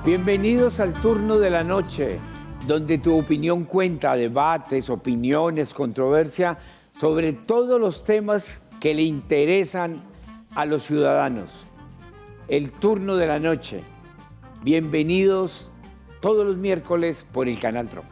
Bienvenidos al turno de la noche, donde tu opinión cuenta, debates, opiniones, controversia sobre todos los temas que le interesan a los ciudadanos. El turno de la noche. Bienvenidos todos los miércoles por el Canal Tro.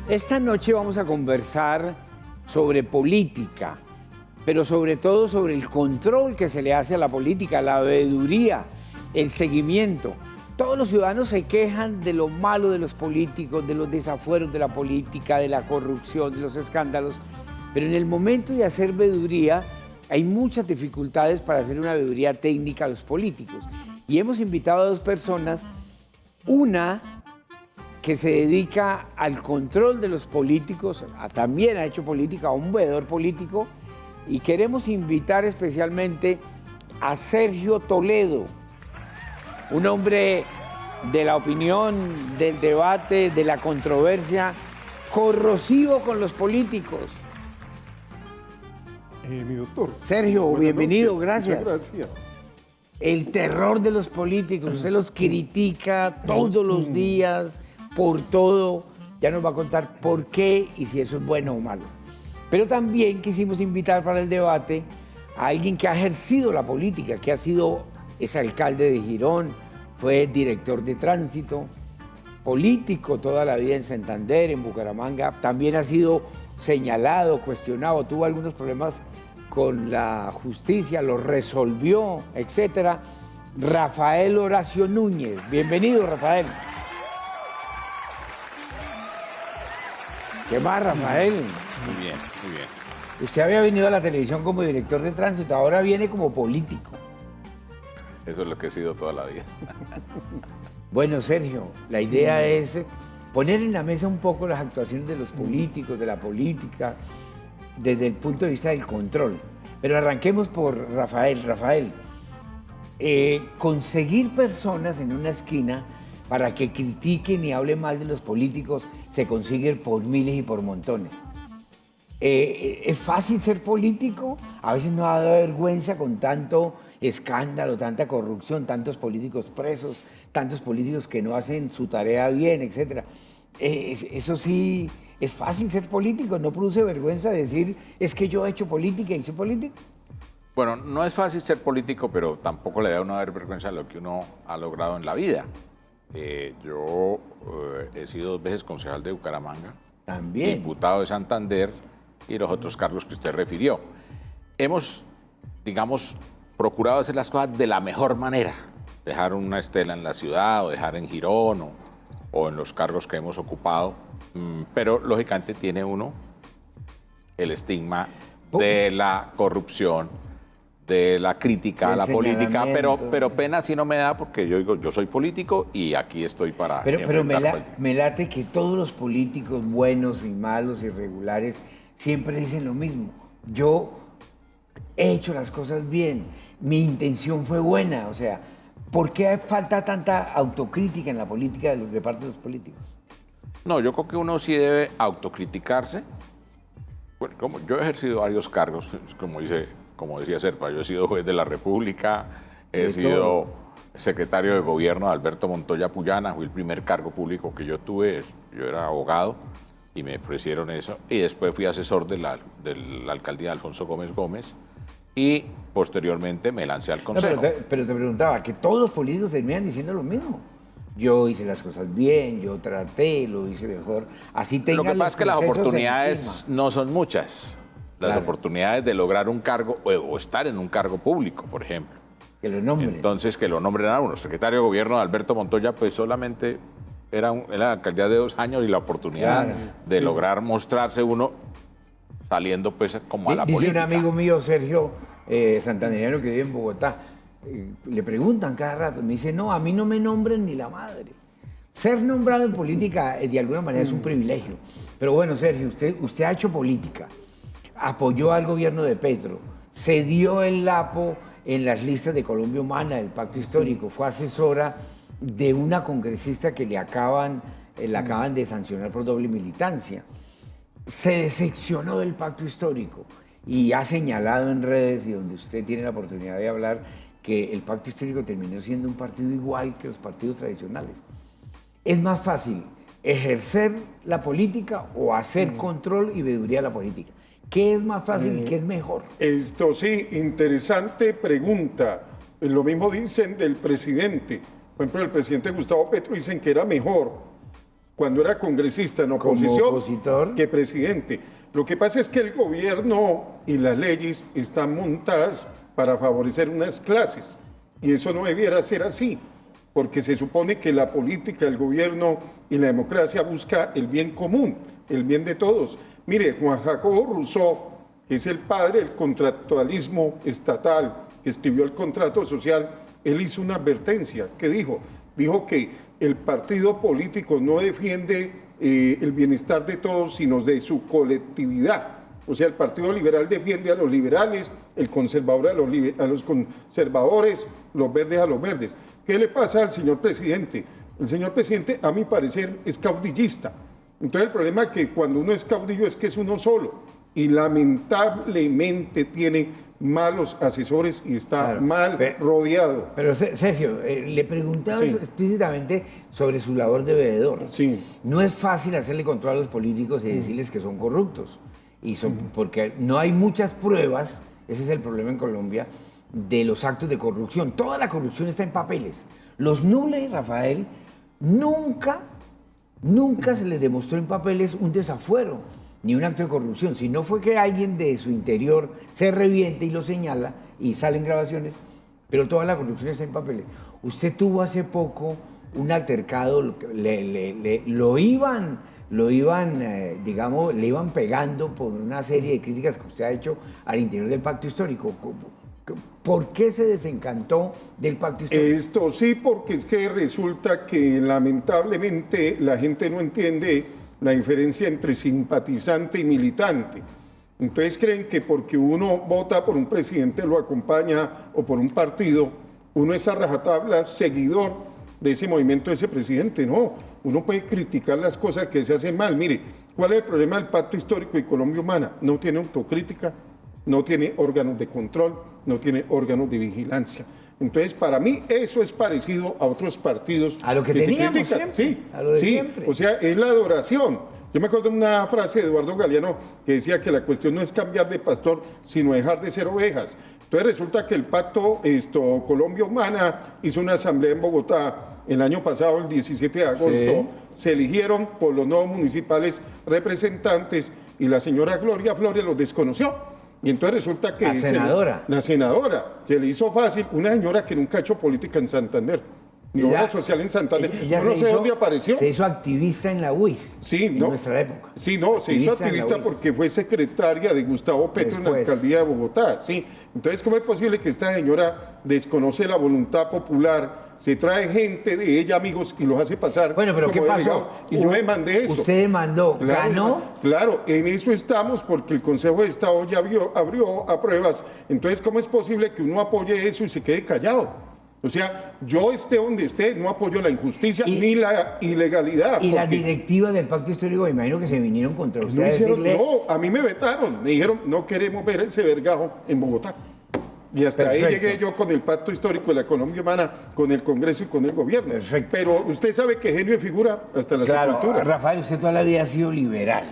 Esta noche vamos a conversar sobre política, pero sobre todo sobre el control que se le hace a la política, la veeduría, el seguimiento. Todos los ciudadanos se quejan de lo malo de los políticos, de los desafueros de la política, de la corrupción, de los escándalos, pero en el momento de hacer veeduría hay muchas dificultades para hacer una veeduría técnica a los políticos. Y hemos invitado a dos personas, una que se dedica al control de los políticos, también ha hecho política, un veedor político, y queremos invitar especialmente a Sergio Toledo, un hombre de la opinión, del debate, de la controversia, corrosivo con los políticos. Mi doctor. Sergio, bienvenido, noches. gracias. Muchas gracias. El terror de los políticos, usted los critica todos los días, por todo, ya nos va a contar por qué y si eso es bueno o malo. Pero también quisimos invitar para el debate a alguien que ha ejercido la política, que ha sido exalcalde de Girón, fue director de tránsito, político toda la vida en Santander, en Bucaramanga, también ha sido señalado, cuestionado, tuvo algunos problemas con la justicia, lo resolvió, etc. Rafael Horacio Núñez. Bienvenido, Rafael. ¿Qué más, Rafael? Muy bien, muy bien. Usted había venido a la televisión como director de tránsito, ahora viene como político. Eso es lo que he sido toda la vida. Bueno, Sergio, la idea es poner en la mesa un poco las actuaciones de los políticos, de la política, desde el punto de vista del control. Pero arranquemos por Rafael. Rafael, conseguir personas en una esquina para que critiquen y hablen mal de los políticos se consigue por miles y por montones. ¿Es fácil ser político? A veces nos da vergüenza con tanto escándalo, tanta corrupción, tantos políticos presos, tantos políticos que no hacen su tarea bien, etc. Eso sí, ¿es fácil ser político? ¿No produce vergüenza decir, es que yo he hecho política y soy político? Bueno, no es fácil ser político, pero tampoco le da a uno ver vergüenza de lo que uno ha logrado en la vida. Yo he sido 2 veces concejal de Bucaramanga, También. diputado de Santander y los otros cargos que usted refirió. Hemos, digamos, procurado hacer las cosas de la mejor manera, dejar una estela en la ciudad o dejar en Girón o en los cargos que hemos ocupado, pero lógicamente tiene uno el estigma de la corrupción, de la crítica a la política, pero pena sí no me da porque yo digo, yo soy político y aquí estoy para... Pero me late que todos los políticos buenos y malos y regulares siempre dicen lo mismo. Yo he hecho las cosas bien, mi intención fue buena, o sea, ¿por qué falta tanta autocrítica en la política de parte de los políticos? No, yo creo que uno sí debe autocriticarse. Bueno, como yo he ejercido varios cargos, como decía Serpa, yo he sido juez de la República, he sido secretario de gobierno de Alberto Montoya Puyana, fue el primer cargo público que yo tuve, yo era abogado y me ofrecieron eso, y después fui asesor de la alcaldía de Alfonso Gómez Gómez y posteriormente me lancé al consejo. No, pero te preguntaba, que todos los políticos terminan diciendo lo mismo. Yo hice las cosas bien, yo traté, lo hice mejor. Así tengan. Lo que pasa es que las oportunidades encima. no son muchas. Las Claro. oportunidades de lograr un cargo o estar en un cargo público, por ejemplo. Que lo nombren. Entonces, que lo nombren a uno. Secretario de Gobierno de Alberto Montoya, pues solamente era la alcaldía de 2 años y la oportunidad Claro, de lograr mostrarse uno saliendo pues como a la Dice política. un amigo mío, Sergio, santandereano que vive en Bogotá, le preguntan cada rato, me dice, no, a mí no me nombren ni la madre. Ser nombrado en política de alguna manera es un privilegio. Pero bueno, Sergio, usted ha hecho política, apoyó al gobierno de Petro, se dio el lapo en las listas de Colombia Humana, del Pacto Histórico, fue asesora de una congresista que la acaban de sancionar por doble militancia. Se decepcionó del Pacto Histórico y ha señalado en redes y donde usted tiene la oportunidad de hablar que el Pacto Histórico terminó siendo un partido igual que los partidos tradicionales. ¿Es más fácil ejercer la política o hacer control y veeduría de la política? ¿Qué es más fácil y qué es mejor? Esto sí, interesante pregunta. Lo mismo dicen del presidente. Por ejemplo, el presidente Gustavo Petro dicen que era mejor cuando era congresista en oposición que presidente. Lo que pasa es que el gobierno y las leyes están montadas para favorecer unas clases y eso no debiera ser así, porque se supone que la política, el gobierno y la democracia busca el bien común, el bien de todos. Mire, Juan Jacobo Rousseau, que es el padre del contractualismo estatal, que escribió el contrato social, él hizo una advertencia. ¿Qué dijo? Dijo que el partido político no defiende el bienestar de todos, sino de su colectividad. O sea, el Partido Liberal defiende a los liberales, el conservador a los conservadores, los verdes a los verdes. ¿Qué le pasa al señor presidente? El señor presidente, a mi parecer, es caudillista. Entonces el problema es que cuando uno es caudillo es que es uno solo y lamentablemente tiene malos asesores y está mal rodeado. Pero Sergio, le preguntaba explícitamente sobre su labor de veedor. Sí. No es fácil hacerle control a los políticos y decirles que son corruptos. Porque no hay muchas pruebas, ese es el problema en Colombia, de los actos de corrupción. Toda la corrupción está en papeles. Los Nule, Rafael, nunca se les demostró en papeles un desafuero ni un acto de corrupción. Si no fue que alguien de su interior se reviente y lo señala y salen grabaciones, pero toda la corrupción está en papeles. Usted tuvo hace poco un altercado, lo iban pegando por una serie de críticas que usted ha hecho al interior del Pacto Histórico. ¿Por qué se desencantó del Pacto Histórico? Esto sí, porque es que resulta que lamentablemente la gente no entiende la diferencia entre simpatizante y militante. Entonces creen que porque uno vota por un presidente, lo acompaña o por un partido, uno es a rajatabla seguidor de ese movimiento, de ese presidente. No, uno puede criticar las cosas que se hacen mal. Mire, ¿cuál es el problema del Pacto Histórico y Colombia Humana? No tiene autocrítica, no tiene órganos de control, no tiene órganos de vigilancia. Entonces, para mí, eso es parecido a otros partidos. A lo que teníamos siempre. Sí, a lo de siempre. O sea, es la adoración. Yo me acuerdo de una frase de Eduardo Galeano que decía que la cuestión no es cambiar de pastor, sino dejar de ser ovejas. Entonces, resulta que el Pacto Colombia Humana hizo una asamblea en Bogotá el año pasado, el 17 de agosto. Sí. Se eligieron por los nuevos municipales representantes y la señora Gloria Flores los desconoció. Y entonces resulta que la senadora se le hizo fácil, una señora que nunca ha hecho política en Santander, ni obra social en Santander, yo no sé dónde apareció. Se hizo activista en la UIS, en nuestra época. Sí, no, se hizo activista porque fue secretaria de Gustavo Petro en la alcaldía de Bogotá. Sí. Entonces, ¿cómo es posible que esta señora desconoce la voluntad popular? Se trae gente de ella, amigos, y los hace pasar. Bueno, pero ¿qué pasó? Y yo demandé eso. ¿Usted demandó? Claro, ¿Ganó? Claro, en eso estamos, porque el Consejo de Estado ya abrió a pruebas. Entonces, ¿cómo es posible que uno apoye eso y se quede callado? O sea, yo esté donde esté, no apoyo la injusticia ni la ilegalidad. Y la directiva del Pacto Histórico, me imagino que se vinieron contra usted a decirle... No, a mí me vetaron. Me dijeron, no queremos ver ese vergajo en Bogotá. Y hasta ahí llegué yo con el Pacto Histórico de la Colombia Humana, con el Congreso y con el gobierno. Perfecto. Pero usted sabe que genio de figura hasta la sepultura. Rafael, usted toda la vida ha sido liberal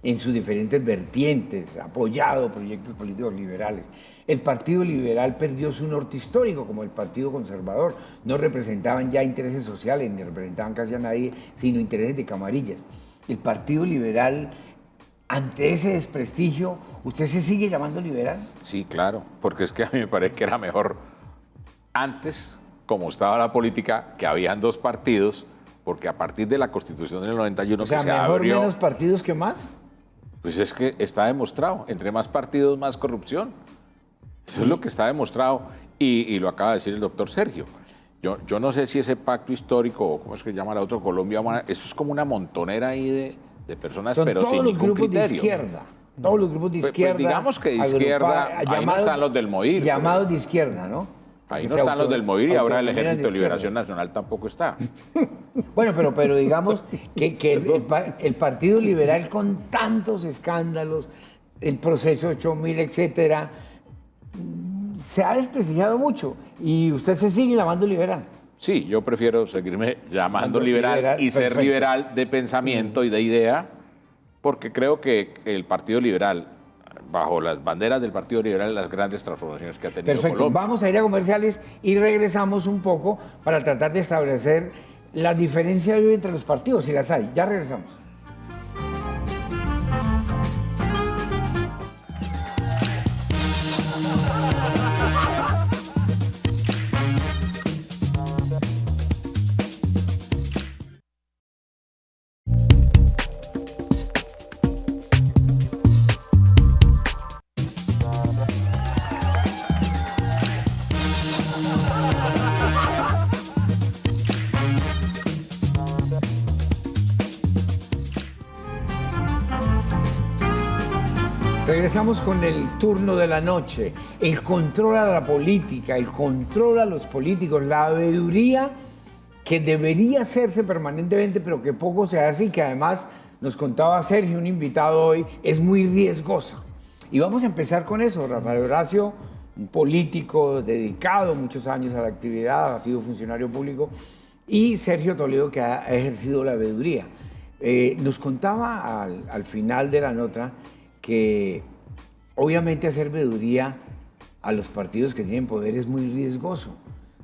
en sus diferentes vertientes, ha apoyado proyectos políticos liberales. El Partido Liberal perdió su norte histórico, como el Partido Conservador. No representaban ya intereses sociales, ni representaban casi a nadie, sino intereses de camarillas. El Partido Liberal, ante ese desprestigio, ¿usted se sigue llamando liberal? Sí, claro, porque es que a mí me parece que era mejor antes, como estaba la política, que habían dos partidos, porque a partir de la Constitución del 91 o sea, que se mejor abrió... menos partidos que más. Pues es que está demostrado, entre más partidos, más corrupción. Eso es lo que está demostrado y lo acaba de decir el doctor Sergio. Yo no sé si ese pacto histórico, o cómo es que se llama la otra Colombia Humana, eso es como una montonera ahí de personas, Son pero todos sin los ningún grupos criterio. de izquierda. Todos los grupos de Pues izquierda. digamos que de izquierda, ahí no están los del MOIR. Llamados de izquierda, ¿no? Ahí Que no se están los del MOIR y ahora el autodenominan Ejército de de Liberación izquierda. Nacional tampoco está. Bueno, pero digamos que el Partido Liberal con tantos escándalos, el proceso 8000, etcétera, se ha desprestigiado mucho y usted se sigue llamando liberal. Sí, yo prefiero seguirme llamando Liberal, liberal y ser perfecto. liberal de pensamiento y de idea, porque creo que el Partido Liberal, bajo las banderas del Partido Liberal, las grandes transformaciones que ha tenido Perfecto. Colombia. Vamos a ir a comerciales y regresamos un poco para tratar de establecer la diferencia hoy entre los partidos, si las hay. Ya regresamos. Regresamos con el turno de la noche, el control a la política, el control a los políticos, la veeduría que debería hacerse permanentemente, pero que poco se hace y que además, nos contaba Sergio, un invitado hoy, es muy riesgosa. Y vamos a empezar con eso. Rafael Horacio, un político dedicado muchos años a la actividad, ha sido funcionario público, y Sergio Toledo, que ha ejercido la veeduría. Nos contaba al final de la nota que obviamente hacer veeduría a los partidos que tienen poder es muy riesgoso.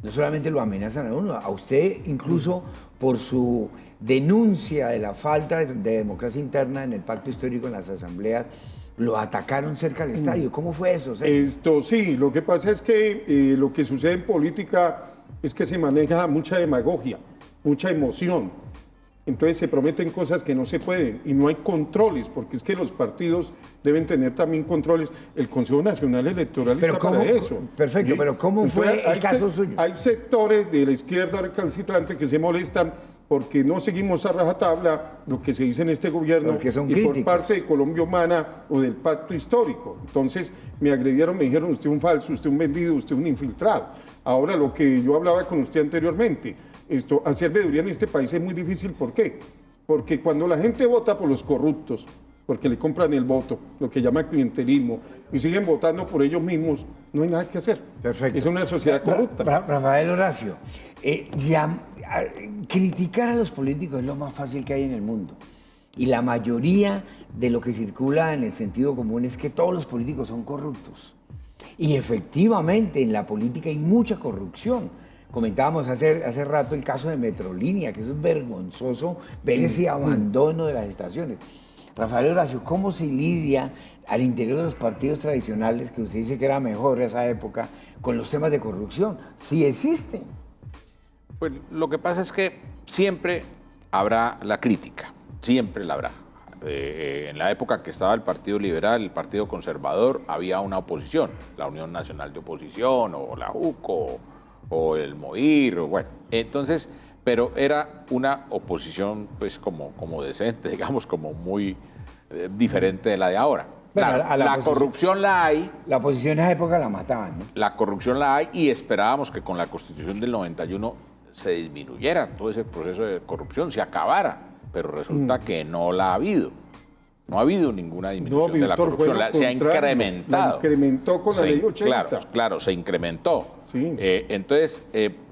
No solamente lo amenazan a uno, a usted incluso por su denuncia de la falta de democracia interna en el pacto histórico en las asambleas, lo atacaron cerca del estadio. ¿Cómo fue eso, Sergio? Sí, lo que pasa es que lo que sucede en política es que se maneja mucha demagogia, mucha emoción. Entonces se prometen cosas que no se pueden y no hay controles, porque es que los partidos deben tener también controles. El Consejo Nacional Electoral está para eso. Perfecto, ¿Sí? pero ¿cómo fue el caso suyo? Hay sectores de la izquierda recalcitrante que se molestan porque no seguimos a rajatabla lo que se dice en este gobierno Porque son y por críticos. parte de Colombia Humana o del pacto histórico. Entonces me agredieron, me dijeron usted un falso, usted un vendido, usted un infiltrado. Ahora lo que yo hablaba con usted anteriormente, hacer veeduría en este país es muy difícil. ¿Por qué? Porque cuando la gente vota por los corruptos, porque le compran el voto, lo que llama clientelismo, y siguen votando por ellos mismos, no hay nada que hacer. Perfecto. Es una sociedad corrupta. Rafael Horacio, criticar a los políticos es lo más fácil que hay en el mundo. Y la mayoría de lo que circula en el sentido común es que todos los políticos son corruptos. Y efectivamente en la política hay mucha corrupción. Comentábamos hace rato el caso de Metrolínea, que eso es vergonzoso ver ese abandono de las estaciones. Rafael Horacio, ¿cómo se lidia al interior de los partidos tradicionales, que usted dice que era mejor esa época, con los temas de corrupción? Sí existen. Pues lo que pasa es que siempre habrá la crítica, siempre la habrá. En la época que estaba el Partido Liberal, el Partido Conservador, había una oposición, la Unión Nacional de Oposición, o la UCO, o el MOIR, o bueno. Entonces, pero era una oposición pues como decente, digamos, como muy diferente de la de ahora. Bueno, Claro, la corrupción la hay. La oposición en esa época la mataban, ¿no? La corrupción la hay y esperábamos que con la Constitución del 91 se disminuyera todo ese proceso de corrupción, se acabara, pero resulta que no la ha habido. No ha habido ninguna disminución de la doctor, corrupción, se ha incrementado. La incrementó con la ley 80. Claro, se incrementó. Sí. Entonces,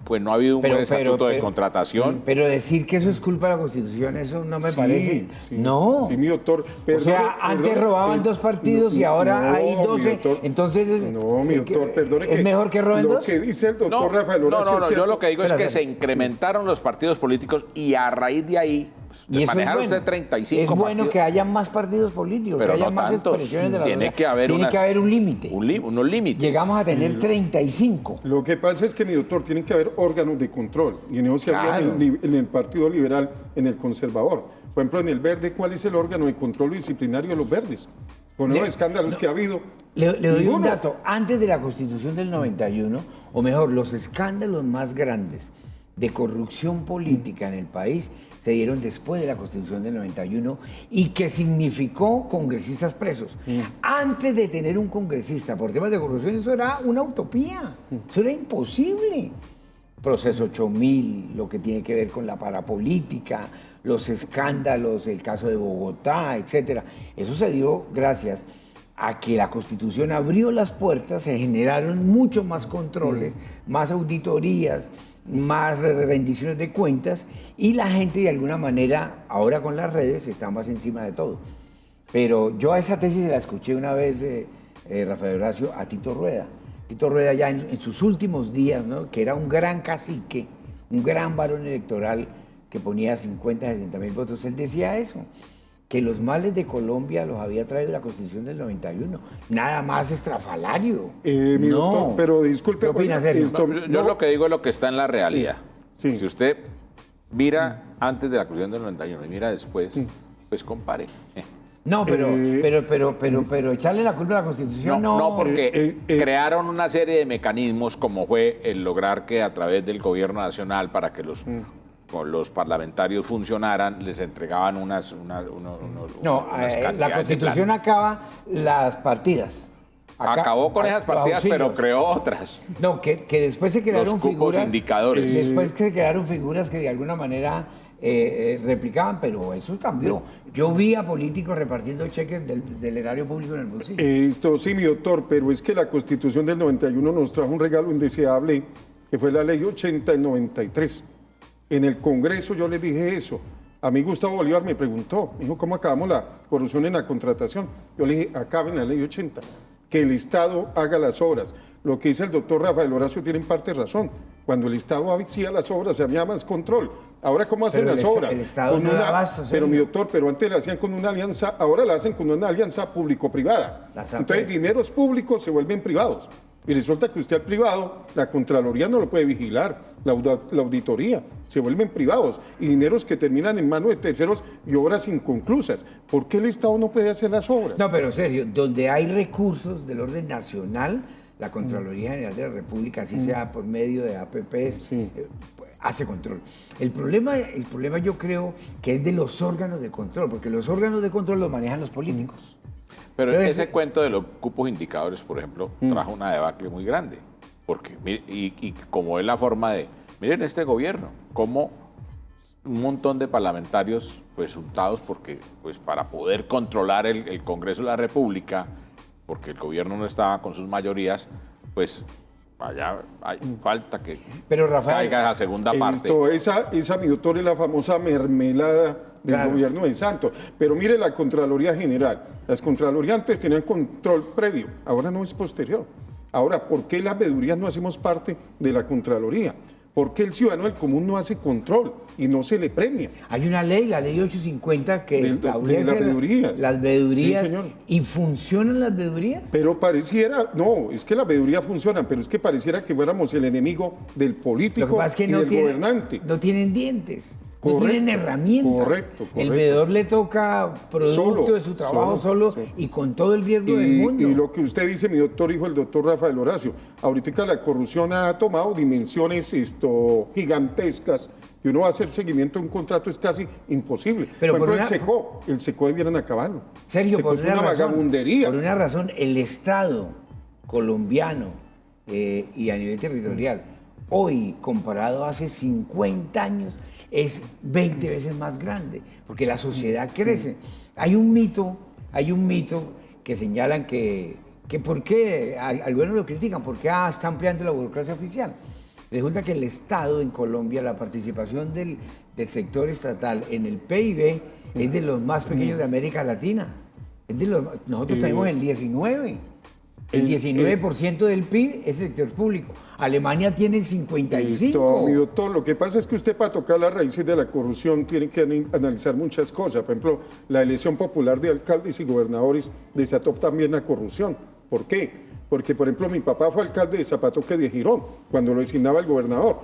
pues no ha habido un buen estatuto de contratación. Pero decir que eso es culpa de la Constitución, eso no me Sí, parece. sí. No. Sí, mi doctor. O sea, antes robaban dos partidos y ahora hay 12. Mi doctor, Entonces, no, mi doctor, perdone ¿es mejor que roben lo dos? que dice el doctor Rafael no, Horacio es yo cierto. lo que digo es que Espérate. se incrementaron los partidos políticos y a raíz de ahí, Y eso manejar es bueno. usted 35 Es bueno partidos, que haya más partidos políticos, pero que haya no más tantos. expresiones de la Tiene sociedad. que haber Tiene unas- que haber un límite. unos límites. Llegamos a tener 35. Lo que pasa es que, mi doctor, tienen que haber órganos de control. Y en eso se había Claro. en el Partido Liberal, en el Conservador. Por ejemplo, en el Verde, ¿cuál es el órgano de control disciplinario de los verdes? con los escándalos que ha habido. Le doy un Ninguno. dato. Antes de la Constitución del 91, o mejor, los escándalos más grandes de corrupción política en el país se dieron después de la Constitución del 91 y que significó congresistas presos. Antes de tener un congresista por temas de corrupción, eso era una utopía, eso era imposible. Proceso 8000, lo que tiene que ver con la parapolítica, los escándalos, el caso de Bogotá, etcétera. Eso se dio gracias a que la Constitución abrió las puertas, se generaron muchos más controles, más auditorías, más rendiciones de cuentas y la gente de alguna manera, ahora con las redes, está más encima de todo. Pero yo a esa tesis se la escuché una vez, Rafael Horacio, a Tito Rueda. Tito Rueda ya en sus últimos días, ¿no? Que era un gran cacique, un gran varón electoral que ponía 50, 60 mil votos, él decía eso, que los males de Colombia los había traído la Constitución del 91. Nada más estrafalario. Mi doctor, pero disculpe. ¿Qué opinas, Sergio? Yo lo que digo es lo que está en la realidad. Sí, sí. Si usted mira antes de la Constitución del 91 y mira después, pues compare. No, pero echarle la culpa a la Constitución No, porque crearon una serie de mecanismos como fue el lograr que a través del gobierno nacional, para que los parlamentarios funcionaran, les entregaban unas cantidades la Constitución acaba las partidas. Acabó con esas partidas, pero creó otras. No, que después se crearon Los cupos figuras. indicadores. Después que se crearon figuras que de alguna manera replicaban, pero eso cambió. Yo vi a políticos repartiendo cheques del erario público en el bolsillo. Sí, mi doctor, pero es que la Constitución del 91 nos trajo un regalo indeseable, que fue la Ley 80 del 93. En el Congreso yo les dije eso. A mí Gustavo Bolívar me preguntó, me dijo, ¿cómo acabamos la corrupción en la contratación? Yo le dije, acaben la Ley 80, que el Estado haga las obras. Lo que dice el doctor Rafael Horacio tiene en parte razón. Cuando el Estado hacía las obras había más control. Ahora, ¿cómo hacen las obras? El Estado no da abasto, pero mi doctor, pero antes la hacían con una alianza, ahora la hacen con una alianza público-privada. Entonces, dineros públicos se vuelven privados. Y resulta que usted al privado, la Contraloría no lo puede vigilar, la auditoría, se vuelven privados. Y dineros que terminan en manos de terceros y obras inconclusas. ¿Por qué el Estado no puede hacer las obras? No, pero serio, donde hay recursos del orden nacional, la Contraloría General de la República, así sea por medio de APPs, hace control. El problema yo creo que es de los órganos de control, porque los órganos de control los manejan los políticos. Pero Entonces, ese cuento de los cupos indicadores, por ejemplo, trajo una debacle muy grande. Porque, y como es la forma de, miren este gobierno, como un montón de parlamentarios pues untados porque pues para poder controlar el Congreso de la República, porque el gobierno no estaba con sus mayorías, pues allá hay falta que caiga esa segunda parte. Esa, mi doctor, es la famosa mermelada del gobierno de Santos. Pero mire la Contraloría General. Las Contralorías antes tenían control previo, ahora no es posterior. Ahora, ¿por qué las veedurías no hacemos parte de la Contraloría? ¿Por qué el ciudadano del común no hace control y no se le premia? Hay una ley, la ley 850, que establece las veedurías. Sí, señor. ¿Y funcionan las veedurías? Pero pareciera, no, es que las veedurías funcionan, pero es que pareciera que fuéramos el enemigo del político. Lo que pasa es que y del gobernante. No tienen dientes. Correcto, no tienen herramientas. Correcto. El veedor le toca producto de su trabajo solo y con todo el riesgo del mundo. Y lo que usted dice, mi doctor, hijo el doctor Rafael Horacio, ahorita la corrupción ha tomado dimensiones gigantescas, que uno va a hacer seguimiento de un contrato es casi imposible. Pero por ejemplo, el SECO debieran acabarlo. Sergio, es una vagabundería. Por una razón, el Estado colombiano y a nivel territorial, hoy comparado a hace 50 años, es 20 veces más grande, porque la sociedad crece. Hay un mito que señalan que por qué, algunos lo critican, porque está ampliando la burocracia oficial. Resulta que el Estado en Colombia, la participación del sector estatal en el PIB es de los más pequeños de América Latina. Nosotros tenemos el 19%. El 19% del PIB es sector público. Alemania tiene el 55%. Mi doctor, lo que pasa es que usted para tocar las raíces de la corrupción tiene que analizar muchas cosas. Por ejemplo, la elección popular de alcaldes y gobernadores desató también la corrupción. ¿Por qué? Porque, por ejemplo, mi papá fue alcalde de Zapatoque de Girón, cuando lo designaba el gobernador.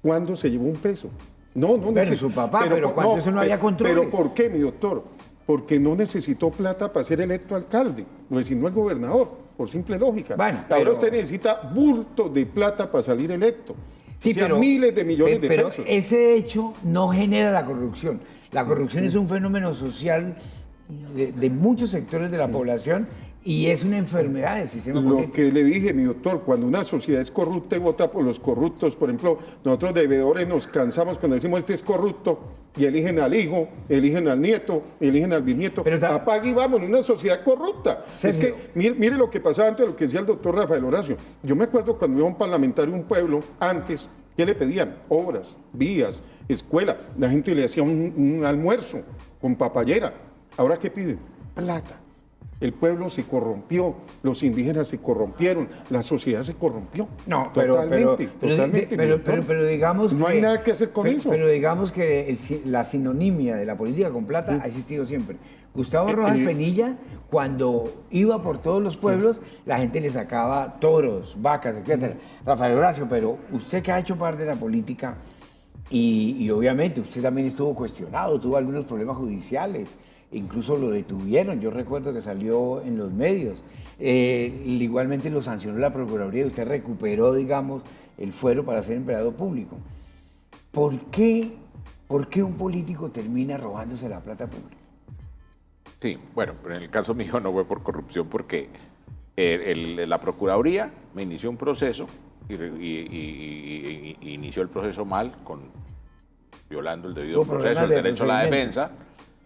¿Cuándo se llevó un peso? No Pero su papá, pero cuando eso no había controles. ¿Pero por qué, mi doctor? porque no necesitó plata para ser electo alcalde, lo designó el gobernador, por simple lógica. Bueno, ahora pero... usted necesita bultos de plata para salir electo. Sí, o sea, pero, miles de millones de pero pesos. ese hecho no genera la corrupción. La corrupción es un fenómeno social de muchos sectores de la población y es una enfermedad del sistema político. Lo que le dije, mi doctor, cuando una sociedad es corrupta y vota por los corruptos, por ejemplo, nosotros deudores nos cansamos cuando decimos este es corrupto y eligen al hijo, eligen al nieto, eligen al bisnieto. Apague y vamos, en una sociedad corrupta. Es que, mire lo que pasaba antes de lo que decía el doctor Rafael Horacio. Yo me acuerdo cuando iba un parlamentario a un pueblo, antes, ¿qué le pedían? Obras, vías, escuela. La gente le hacía un almuerzo con papayera. ¿Ahora qué piden? Plata. El pueblo se corrompió, los indígenas se corrompieron, la sociedad se corrompió. No, totalmente. Pero digamos no hay nada que hacer con eso. Pero digamos que la sinonimia de la política con plata ha existido siempre. Gustavo Rojas Penilla, cuando iba por todos los pueblos, la gente le sacaba toros, vacas, etc. Rafael Horacio, pero usted que ha hecho parte de la política y obviamente usted también estuvo cuestionado, tuvo algunos problemas judiciales. Incluso lo detuvieron, yo recuerdo que salió en los medios. Igualmente lo sancionó la Procuraduría y usted recuperó, digamos, el fuero para ser empleado público. ¿Por qué un político termina robándose la plata pública? Sí, bueno, pero en el caso mío no fue por corrupción porque la Procuraduría me inició un proceso y inició el proceso mal, violando el debido proceso, el derecho a la defensa.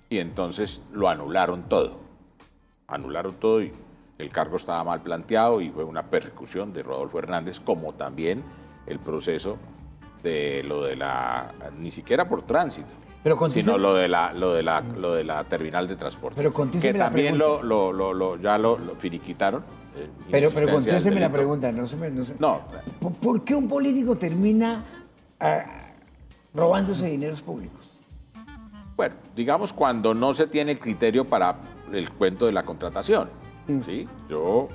Y entonces lo anularon todo. Anularon todo y el cargo estaba mal planteado y fue una persecución de Rodolfo Hernández, como también el proceso de lo de ni siquiera por tránsito, sino lo de la terminal de transporte. Pero que también lo finiquitaron. Pero contésteme la pregunta, no. ¿Por qué un político termina robándose dineros públicos? Bueno, digamos cuando no se tiene el criterio para el cuento de la contratación, ¿sí? Yo,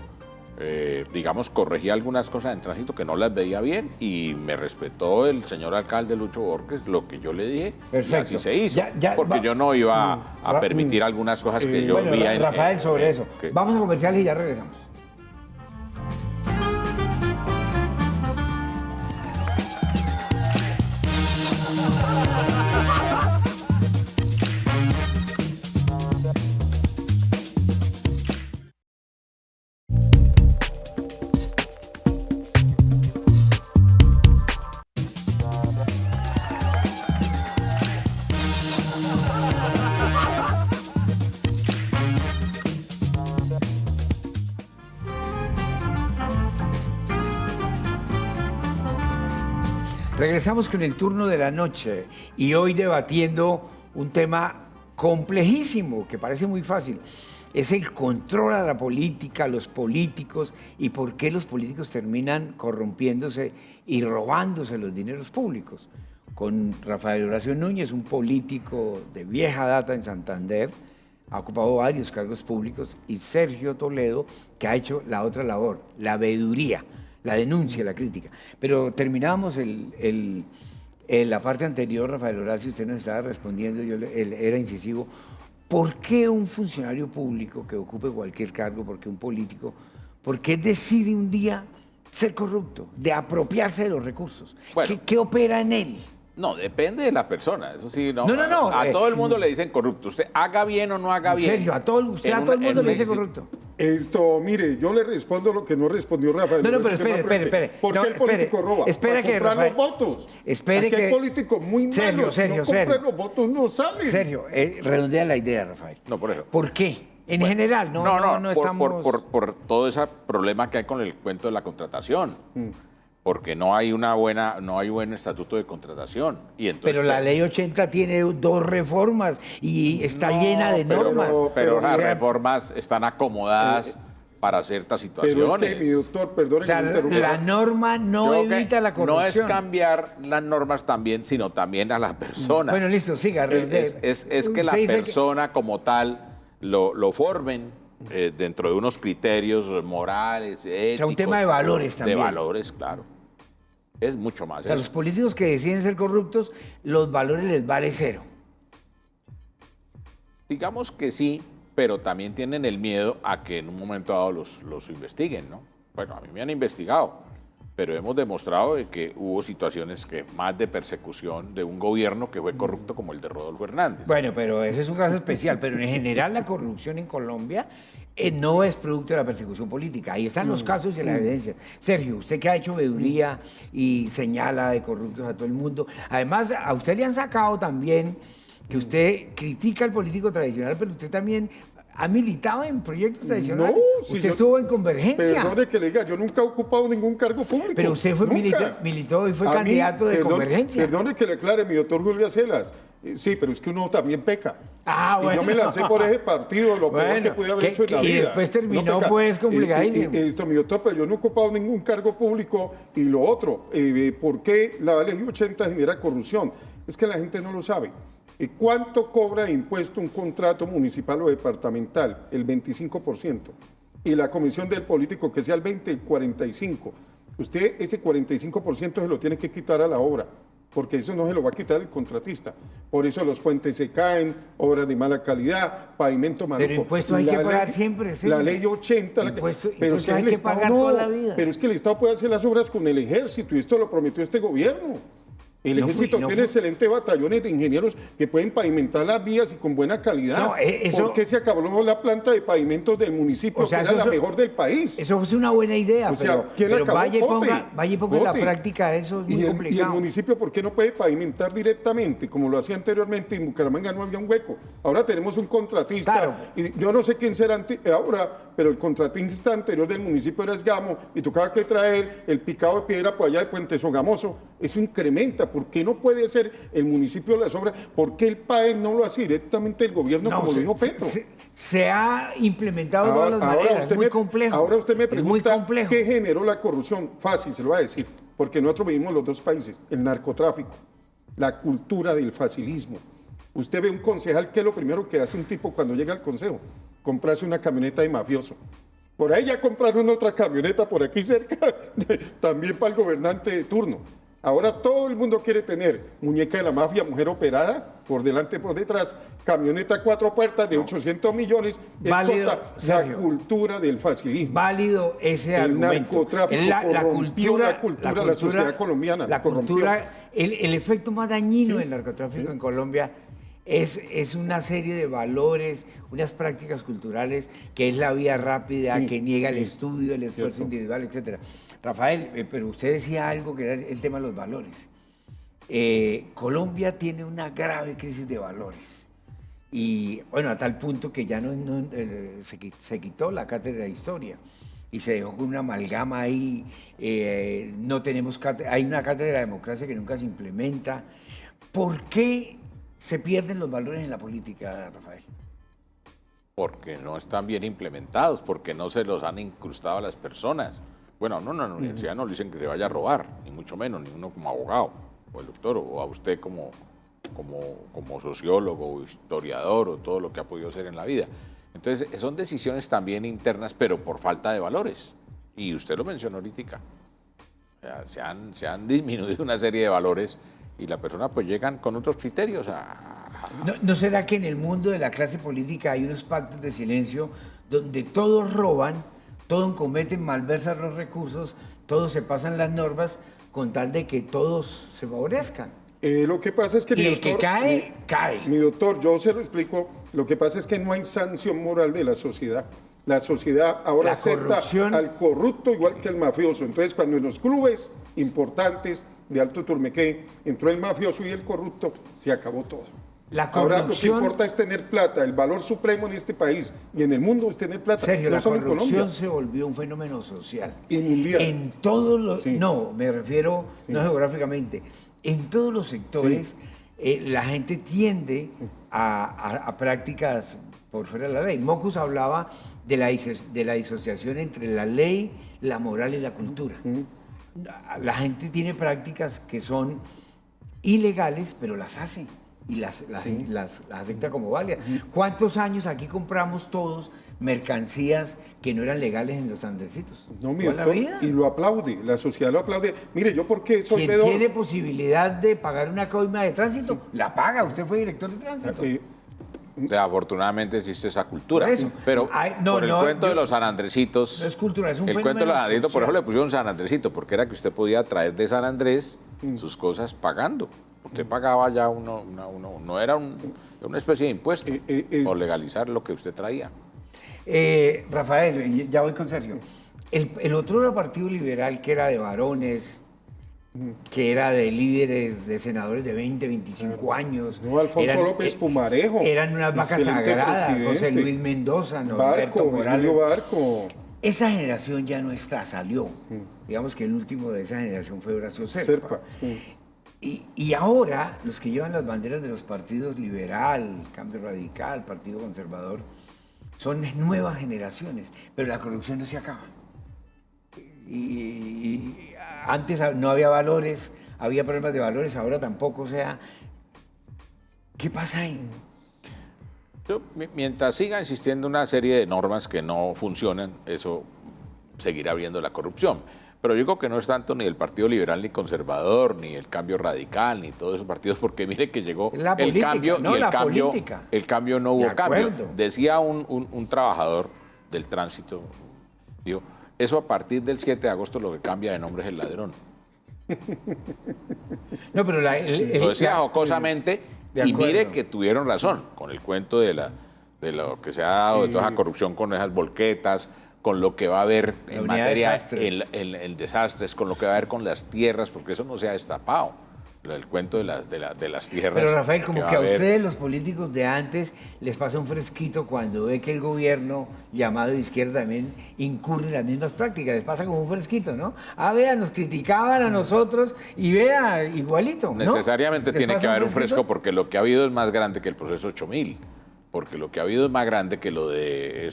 digamos, corregí algunas cosas en tránsito que no las veía bien y me respetó el señor alcalde Lucho Borges lo que yo le dije. Perfecto. Y así se hizo, porque yo no iba a permitir algunas cosas que yo veía en... Rafael, sobre eso. Vamos a comerciales y ya regresamos. Regresamos con el turno de la noche y hoy debatiendo un tema complejísimo que parece muy fácil. Es el control a la política, a los políticos y por qué los políticos terminan corrompiéndose y robándose los dineros públicos. Con Rafael Horacio Núñez, un político de vieja data en Santander, ha ocupado varios cargos públicos, y Sergio Toledo, que ha hecho la otra labor, la veeduría, la denuncia, la crítica. Pero terminábamos la parte anterior, Rafael Horacio, usted nos estaba respondiendo, él era incisivo. ¿Por qué un funcionario público que ocupe cualquier cargo, porque un político, por qué decide un día ser corrupto, de apropiarse de los recursos? Bueno, ¿Qué opera en él? No, depende de la persona, eso sí, no. No. A todo el mundo le dicen corrupto. Usted haga bien o no haga bien. Sergio, a todo el mundo le dice corrupto. Mire, yo le respondo lo que no respondió Rafael. No, pero espere. ¿Por qué el político roba? Espera que comprar Rafael, los votos. Espere Aquí que... hay políticos muy malos. Sergio, los votos no salen. Sergio, redondea la idea, Rafael. No, por eso. ¿Por qué? En general, no estamos... Por todo ese problema que hay con el cuento de la contratación. Porque no hay buen estatuto de contratación. Y entonces, pero la ley 80 tiene 2 reformas y está llena de normas. Pero las reformas están acomodadas para ciertas situaciones. Pero es que, mi doctor, perdone que me interrumpa. La norma no evita la corrupción. No es cambiar las normas también, sino también a la persona. Bueno, listo, siga. Es que la persona como tal lo formen dentro de unos criterios morales, éticos. O sea, un tema de valores también. De valores, claro. Es mucho más. O sea, los políticos que deciden ser corruptos, los valores les vale 0. Digamos que sí, pero también tienen el miedo a que en un momento dado los investiguen, ¿no? Bueno, a mí me han investigado, pero hemos demostrado de que hubo situaciones que más de persecución de un gobierno que fue corrupto como el de Rodolfo Hernández. Bueno, pero ese es un caso especial, pero en general la corrupción en Colombia no es producto de la persecución política. Ahí están los casos y las evidencias. Sergio, usted que ha hecho veeduría y señala de corruptos a todo el mundo, además a usted le han sacado también que usted critica al político tradicional, pero usted también ha militado en proyectos tradicionales. No, si usted yo- estuvo en Convergencia. Perdone que le diga, yo nunca he ocupado ningún cargo público. Pero usted fue Nunca. militó y fue A mí, candidato de Convergencia. Perdone que le aclare, mi doctor Julio Acelas. Sí, pero es que uno también peca. Ah, Y bueno. yo me lancé por ese partido, lo peor Bueno, que pude haber que- hecho en la y vida. después terminó, peca. pues, complicadísimo. Esto, mi doctor, pero yo no he ocupado ningún cargo público. Y lo otro, ¿por qué la ley 80 genera corrupción? Es que la gente no lo sabe. ¿Cuánto cobra de impuesto un contrato municipal o departamental? El 25%. Y la comisión del político que sea el 20, el 45%. Usted ese 45% se lo tiene que quitar a la obra, porque eso no se lo va a quitar el contratista. Por eso los puentes se caen, obras de mala calidad, pavimento maluco. Pero impuestos hay que pagar siempre, sí. La ley 80, Impuestos pero es que hay el que Estado pagar no, toda la vida. pero es que el Estado puede hacer las obras con el ejército, y esto lo prometió este gobierno. El No fui- ejército no tiene fui- excelentes batallones de ingenieros que pueden pavimentar las vías y con buena calidad. No, eso- ¿Por qué se acabó la planta de pavimentos del municipio, O sea, que era eso- la mejor del país? Eso es una buena idea, O sea, pero, ¿quién la pero acabó? vaya y Vote. ponga en la Vote. práctica eso, es muy Y el complicado. municipio, ¿por qué no puede pavimentar directamente, como lo hacía anteriormente? En Bucaramanga no había un hueco. Ahora tenemos un contratista. Claro. Y yo no sé quién será ahora, pero el contratista anterior del municipio era Esgamo, y tocaba que traer el picado de piedra por allá de Puente Sogamoso. Eso incrementa. ¿Por qué no puede hacer el municipio las obras? ¿Por qué el PAE no lo hace directamente el gobierno, No, como lo dijo Petro? se ha implementado de todas las maneras, es muy complejo. Ahora usted me es muy pregunta complejo. qué generó la corrupción. Fácil, se lo voy a decir, porque nosotros vivimos los dos países, el narcotráfico, la cultura del facilismo. Usted ve un concejal, ¿qué es lo primero que hace un tipo cuando llega al consejo? Comprarse una camioneta de mafioso. Por ahí ya compraron otra camioneta por aquí cerca, también para el gobernante de turno. Ahora todo el mundo quiere tener muñeca de la mafia, mujer operada, por delante, por detrás, camioneta 4 puertas de 800 millones, Válido, escolta, la Sergio. cultura del facilismo. Válido ese El argumento. narcotráfico corrompió la cultura de la sociedad colombiana, La corrompió. cultura, el efecto más dañino Sí, del narcotráfico en Colombia es una serie de valores, unas prácticas culturales, que es la vía rápida, Sí, que niega el sí, estudio, el esfuerzo cierto. individual, etc. Rafael, pero usted decía algo que era el tema de los valores. Colombia tiene una grave crisis de valores. Y bueno, a tal punto que ya se quitó la cátedra de historia y se dejó con una amalgama ahí. No tenemos hay una cátedra de democracia que nunca se implementa. ¿Por qué se pierden los valores en la política, Rafael? Porque no están bien implementados, porque no se los han incrustado a las personas. Bueno, no, en la universidad no le dicen que se vaya a robar, ni mucho menos, ni uno como abogado, o el doctor, o a usted como sociólogo, o historiador, o todo lo que ha podido ser en la vida. Entonces, son decisiones también internas, pero por falta de valores. Y usted lo mencionó ahorita. O sea, se han disminuido una serie de valores y la persona pues llegan con otros criterios ¿No será que en el mundo de la clase política hay unos pactos de silencio donde todos roban, todos cometen, malversan los recursos, todos se pasan las normas con tal de que todos se favorezcan? Lo que pasa es que Y el que cae, cae. Mi doctor, yo se lo explico. Lo que pasa es que no hay sanción moral de la sociedad. La sociedad ahora La acepta corrupción. al corrupto igual que al mafioso. Entonces, cuando en los clubes importantes de alto turmequé entró el mafioso y el corrupto, se acabó todo. La Ahora lo que corrupción- importa es tener plata. El valor supremo en este país y en el mundo es tener plata. Sergio, no la solo en corrupción Colombia. se volvió un fenómeno social. Y mundial. En todos los... Sí. No, me refiero, Sí. no geográficamente. En todos los sectores, la gente tiende a prácticas por fuera de la ley. Mocus hablaba de la disociación entre la ley, la moral y la cultura. La gente tiene prácticas que son ilegales, pero las hace. Y las acepta como válidas. ¿Cuántos años aquí compramos todos mercancías que no eran legales en los andrecitos? No, mi ¿Toda la doctor, vida? y lo aplaude, la sociedad lo aplaude. Mire, yo porque soy Quien vedor. tiene posibilidad de pagar una coima de tránsito, la paga. Usted fue director de tránsito. O sea, afortunadamente existe esa cultura. Por eso. Pero por el cuento de yo- los San Andresitos, no es cultura, es un el cuento de los fenómeno San Andresitos, por social. eso le pusieron San Andresito, porque era que usted podía traer de San Andrés sus cosas pagando. Usted pagaba ya no era una especie de impuesto por legalizar lo que usted traía. Rafael, ya voy con Sergio. El otro era Partido Liberal, que era de varones, que era de líderes, de senadores de 20, 25 años. No, Alfonso López Pumarejo. Eran unas vacas excelente sagradas, presidente. José Luis Mendoza, Norberto Barco, Morales. Emilio Barco. Esa generación ya no está, salió. Digamos que el último de esa generación fue Horacio Serpa. Serpa. Y ahora, los que llevan las banderas de los partidos liberal, Cambio Radical, Partido Conservador, son nuevas generaciones, pero la corrupción no se acaba. Y antes no había valores, había problemas de valores, ahora tampoco. O sea, ¿qué pasa ahí? Mientras siga existiendo una serie de normas que no funcionan, eso seguirá habiendo la corrupción. Pero yo digo que no es tanto ni el Partido Liberal ni Conservador, ni el Cambio Radical, ni todos esos partidos, porque mire que llegó La el política, cambio no, y la política. el cambio no De hubo cambio. acuerdo. Decía un trabajador del tránsito, dijo, eso a partir del 7 de agosto lo que cambia de nombre es el ladrón. No, pero Lo decía jocosamente de y mire acuerdo. que tuvieron razón con el cuento de lo que se ha dado, de toda esa corrupción con esas volquetas, con lo que va a haber La en unidad de materia desastres. el desastres, con lo que va a haber con las tierras, porque eso no se ha destapado, el cuento de las tierras. Pero Rafael, como va que a haber. ustedes, los políticos de antes, les pasa un fresquito cuando ve que el gobierno llamado de izquierda también incurre en las mismas prácticas. Les pasa como un fresquito, ¿no? Ah, vea, nos criticaban a nosotros y vea, igualito, ¿no? Necesariamente ¿Les tiene pasa que haber un fresquito? fresco porque lo que ha habido es más grande que el proceso 8000, porque lo que ha habido es más grande que lo de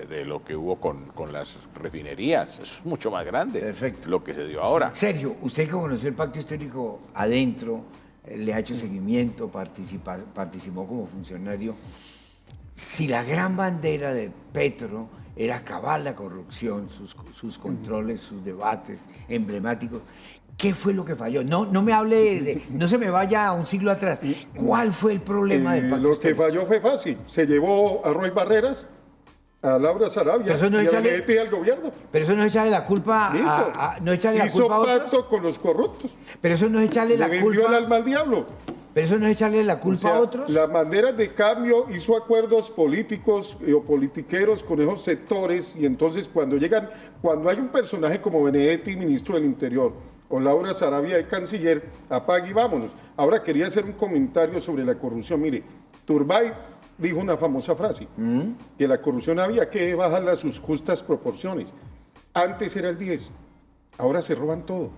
de lo que hubo con las refinerías. Eso es mucho más grande. Perfecto. Lo que se dio ahora. Sergio, usted que conoció el pacto histórico adentro, le ha hecho seguimiento, participó como funcionario. Si la gran bandera de Petro era acabar la corrupción, sus controles, sus debates emblemáticos, ¿qué fue lo que falló? No me hable no se me vaya a un siglo atrás. ¿Cuál fue el problema del pacto Lo que histórico? falló fue fácil. Se llevó a Roy Barreras, a Laura Sarabia Pero eso no y a échale- Benedetti al gobierno. Pero eso no es echarle la culpa Listo. no echarle la Hizo culpa a otros. pacto con los corruptos. Pero eso no es echarle Le la vendió el culpa. alma al diablo. Pero eso no es echarle la culpa O sea, a otros. Las banderas de cambio hizo acuerdos políticos o politiqueros con esos sectores y entonces cuando hay un personaje como Benedetti, ministro del Interior, o Laura Sarabia de canciller, apague y vámonos. Ahora quería hacer un comentario sobre la corrupción. Mire, Turbay dijo una famosa frase, que la corrupción había que bajarla a sus justas proporciones. Antes era el 10, ahora se roban todo.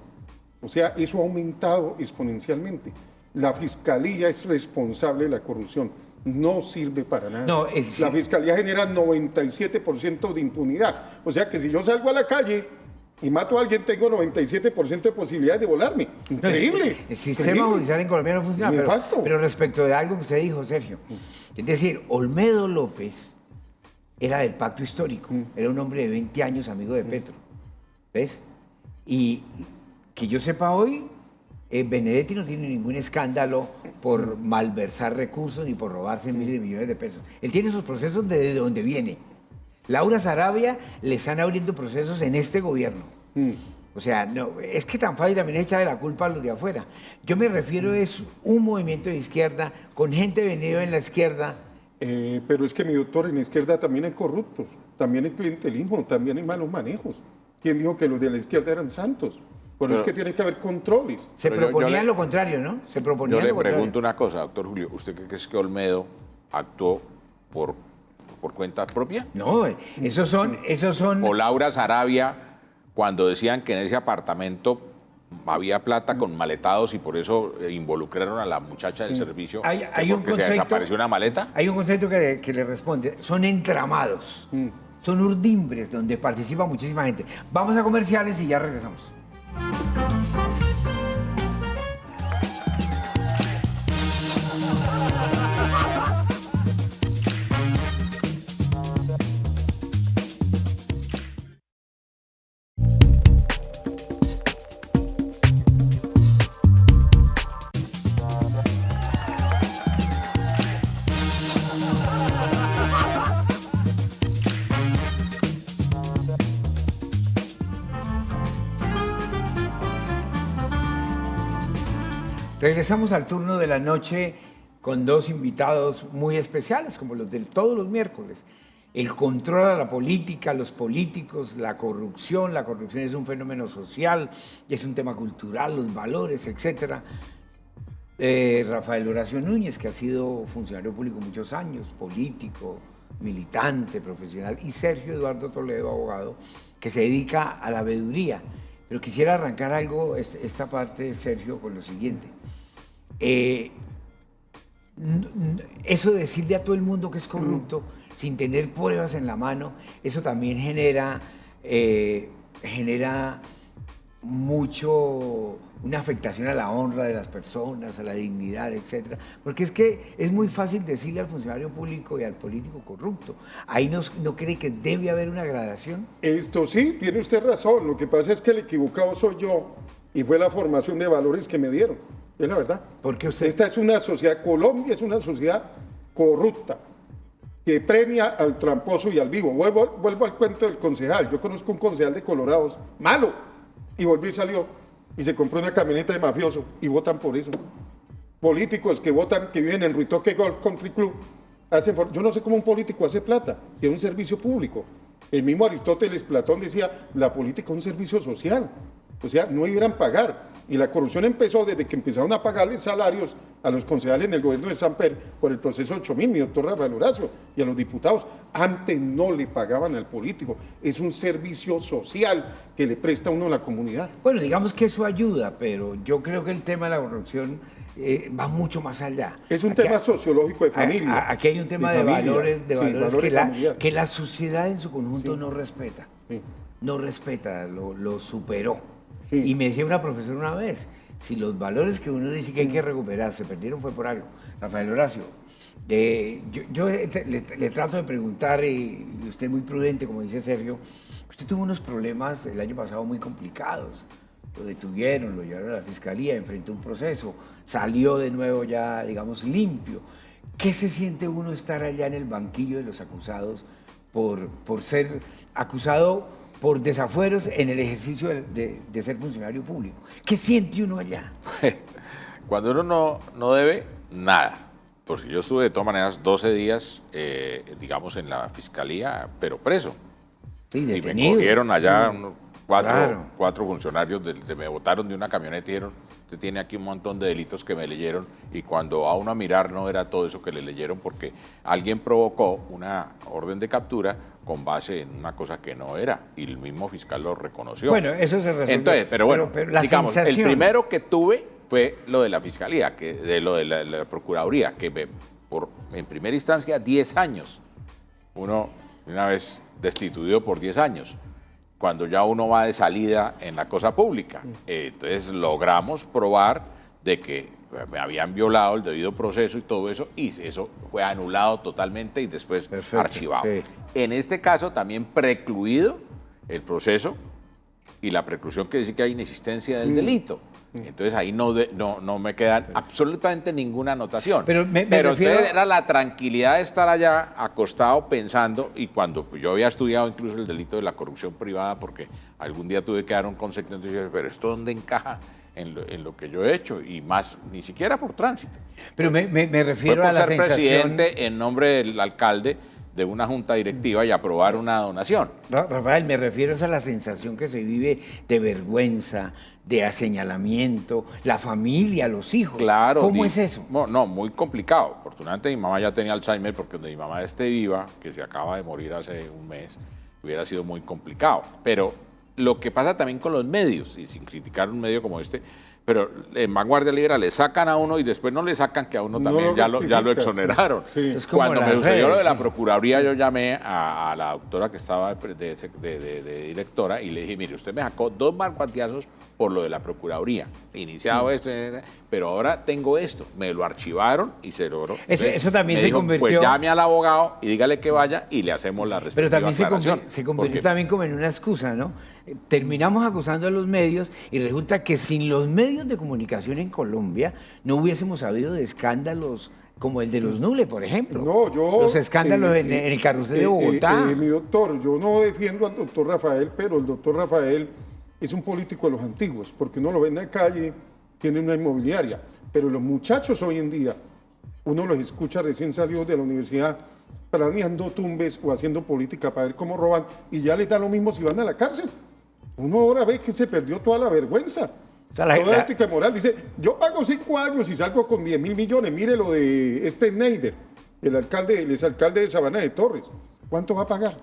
O sea, eso ha aumentado exponencialmente. La fiscalía es responsable de la corrupción. No sirve para nada. No, la fiscalía genera 97% de impunidad. O sea que si yo salgo a la calle y mato a alguien, tengo 97% de posibilidades de volarme. No, Increíble. el sistema increíble. judicial en Colombia no funciona. Nefasto. Pero respecto de algo que usted dijo, Sergio, es decir, Olmedo López era del pacto histórico, era un hombre de 20 años amigo de Petro. ¿Ves? Y que yo sepa hoy, Benedetti no tiene ningún escándalo por malversar recursos ni por robarse miles de millones de pesos. Él tiene sus procesos desde donde viene. Laura Sarabia le están abriendo procesos en este gobierno. O sea, no, es que tan fácil también es echarle la culpa a los de afuera. Yo me refiero es un movimiento de izquierda con gente venida en la izquierda. Pero es que mi doctor, en la izquierda también hay corruptos, también hay clientelismo, también hay malos manejos. ¿Quién dijo que los de la izquierda eran santos? Por eso es que tiene que haber controles. Se Pero yo proponían le- lo contrario, ¿no? Se Yo proponían le lo contrario. pregunto una cosa, doctor Julio. ¿Usted cree que es que Olmedo actuó por cuenta propia? No, esos son. O Laura Sarabia, cuando decían que en ese apartamento había plata con maletados y por eso involucraron a la muchacha del servicio Hay que un porque se concepto- desapareció una maleta. Hay un concepto que le responde, son entramados, son urdimbres donde participa muchísima gente. Vamos a comerciales y ya regresamos. Regresamos al turno de la noche con dos invitados muy especiales, como los de todos los miércoles. El control a la política, los políticos, la corrupción. La corrupción es un fenómeno social, es un tema cultural, los valores, etc. Rafael Horacio Núñez, que ha sido funcionario público muchos años, político, militante, profesional, y Sergio Eduardo Toledo, abogado, que se dedica a la veeduría. Pero quisiera arrancar algo, esta parte, Sergio, con lo siguiente. Eso de decirle a todo el mundo que es corrupto, sin tener pruebas en la mano, eso también genera una afectación a la honra de las personas, a la dignidad, etc. Porque es que es muy fácil decirle al funcionario público y al político corrupto. Ahí no cree que debe haber una gradación. Esto sí, tiene usted razón. Lo que pasa es que el equivocado soy yo y fue la formación de valores que me dieron. Es la verdad. ¿Por qué usted? Esta es una sociedad, Colombia es una sociedad corrupta, que premia al tramposo y al vivo. Vuelvo al cuento del concejal. Yo conozco un concejal de Colorados, malo, y volvió y salió, y se compró una camioneta de mafioso, y votan por eso. Políticos que votan, que viven en Ruitoque Golf Country Club, yo no sé cómo un político hace plata, si es un servicio público. El mismo Aristóteles, Platón decía, la política es un servicio social, o sea, no iban a pagar. Y la corrupción empezó desde que empezaron a pagarles salarios a los concejales en el gobierno de Samper por el proceso 8000, mi doctor Rafael Horacio, y a los diputados. Antes no le pagaban al político. Es un servicio social que le presta uno a la comunidad. Bueno, digamos que eso ayuda, pero yo creo que el tema de la corrupción va mucho más allá. Es un tema sociológico de familia. Aquí hay un tema de valores, que la sociedad en su conjunto no respeta. Sí. No respeta, lo superó. Sí. Y me decía una profesora una vez, si los valores que uno dice que hay que recuperar se perdieron fue por algo. Rafael Horacio, yo le trato de preguntar, y usted muy prudente, como dice Sergio, usted tuvo unos problemas el año pasado muy complicados. Lo detuvieron, lo llevaron a la fiscalía, enfrentó un proceso, salió de nuevo ya, digamos, limpio. ¿Qué se siente uno estar allá en el banquillo de los acusados por ser acusado por desafueros en el ejercicio de ser funcionario público? ¿Qué siente uno allá? Cuando uno no debe, nada. Pues yo estuve de todas maneras 12 días, digamos, en la fiscalía, pero preso. Sí, detenido. Y me cogieron allá unos Claro. cuatro funcionarios, me botaron de una camioneta y dijeron, usted tiene aquí un montón de delitos que me leyeron, y cuando va uno a mirar no era todo eso que le leyeron, porque alguien provocó una orden de captura con base en una cosa que no era, y el mismo fiscal lo reconoció. Bueno, eso se resolvió. Entonces, pero bueno, la digamos, sensación... el primero que tuve fue lo de la fiscalía, lo de la procuraduría, que en primera instancia 10 años, uno una vez destituido por 10 años, cuando ya uno va de salida en la cosa pública. Entonces logramos probar de que me habían violado el debido proceso y todo eso, y eso fue anulado totalmente y después archivado. Sí. En este caso también precluido el proceso y la preclusión que dice que hay inexistencia del delito. Entonces ahí no me queda absolutamente ninguna anotación. Pero entonces era la tranquilidad de estar allá acostado pensando, y cuando pues, yo había estudiado incluso el delito de la corrupción privada, porque algún día tuve que dar un concepto, entonces dije, pero ¿esto dónde encaja en lo que yo he hecho? Y más, ni siquiera por tránsito. Pero me refiero fue a la por ser sensación... presidente en nombre del alcalde de una junta directiva y aprobar una donación. Rafael, me refiero a la sensación que se vive de vergüenza, de señalamiento, la familia, los hijos. Claro. ¿Cómo es eso? No, muy complicado. Afortunadamente mi mamá ya tenía Alzheimer, porque donde mi mamá esté viva, que se acaba de morir hace un mes, hubiera sido muy complicado. Pero lo que pasa también con los medios, y sin criticar un medio como este, pero en Vanguardia Liberal le sacan a uno y después no le sacan que a uno también ya lo exoneraron. Sí. Es como Cuando las me sucedió lo de la redes, sí. Procuraduría, yo llamé a la doctora que estaba de directora y le dije, mire, usted me sacó 2 vanguardiazos por lo de la Procuraduría, iniciado esto, pero ahora tengo esto, me lo archivaron y se logró. Eso también me se dijo, convirtió... pues llame al abogado y dígale que vaya y le hacemos la Pero respectiva también aclaración. se convirtió Porque- también como en una excusa, ¿no? Terminamos acusando a los medios y resulta que sin los medios de comunicación en Colombia no hubiésemos sabido de escándalos como el de los Nule, por ejemplo. No, yo... Los escándalos en el carrusel de Bogotá. Mi doctor, yo no defiendo al doctor Rafael, pero el doctor Rafael es un político de los antiguos, porque uno lo ve en la calle, tiene una inmobiliaria. Pero los muchachos hoy en día, uno los escucha recién salidos de la universidad planeando tumbes o haciendo política para ver cómo roban y ya les da lo mismo si van a la cárcel. Uno ahora ve que se perdió toda la vergüenza. O sea, Toda ética moral. Dice, yo pago 5 años y salgo con 10.000 millones. Mire lo de Neider, el exalcalde de Sabana de Torres. ¿Cuánto va a pagar?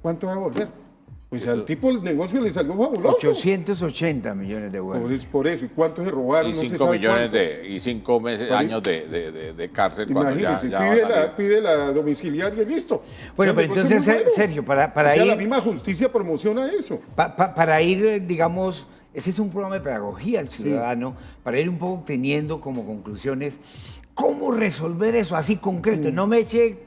¿Cuánto va a volver? Pues al tipo el negocio le salió fabuloso. 880 millones de euros. Por eso. ¿Y cuánto se robaron? Y No se 5 sabe millones cuánto. y 5 meses, años de cárcel. Imagínese, cuando ya pide la domiciliaria y listo. Bueno, O sea, pero el negocio entonces, es muy bueno. Sergio, para O sea, ir... la misma justicia promociona eso. Para ir, digamos, ese es un programa de pedagogía al ciudadano, para ir un poco teniendo como conclusiones cómo resolver eso así concreto. No me eche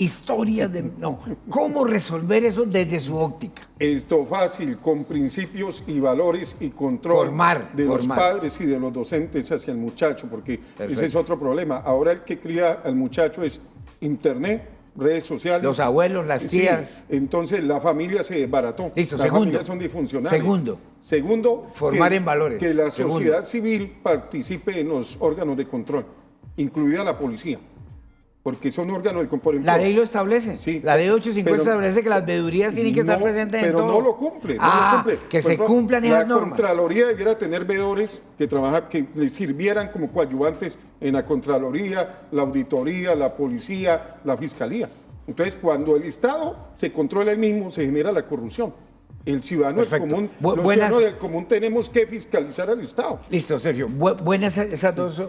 historias de... No, cómo resolver eso desde su óptica. Esto fácil, con principios y valores y control de los padres y de los docentes hacia el muchacho, porque ese es otro problema. Ahora el que cría al muchacho es internet, redes sociales. Los abuelos, las tías. Sí, entonces la familia se desbarató. Listo, las familias son disfuncionales. Segundo, formar en valores. Que la sociedad civil participe en los órganos de control, incluida la policía. Porque son órganos de control. La ley lo establece. Sí, la ley 850 establece que las veedurías tienen que estar presentes en todo. Pero no lo cumple. Que se cumplan esas normas. La Contraloría debiera tener veedores que les sirvieran como coadyuvantes en la Contraloría, la Auditoría, la Policía, la Fiscalía. Entonces, cuando el Estado se controla el mismo, se genera la corrupción. El ciudadano del común, los ciudadanos del común tenemos que fiscalizar al Estado. Listo, Sergio. Buenas esas dos,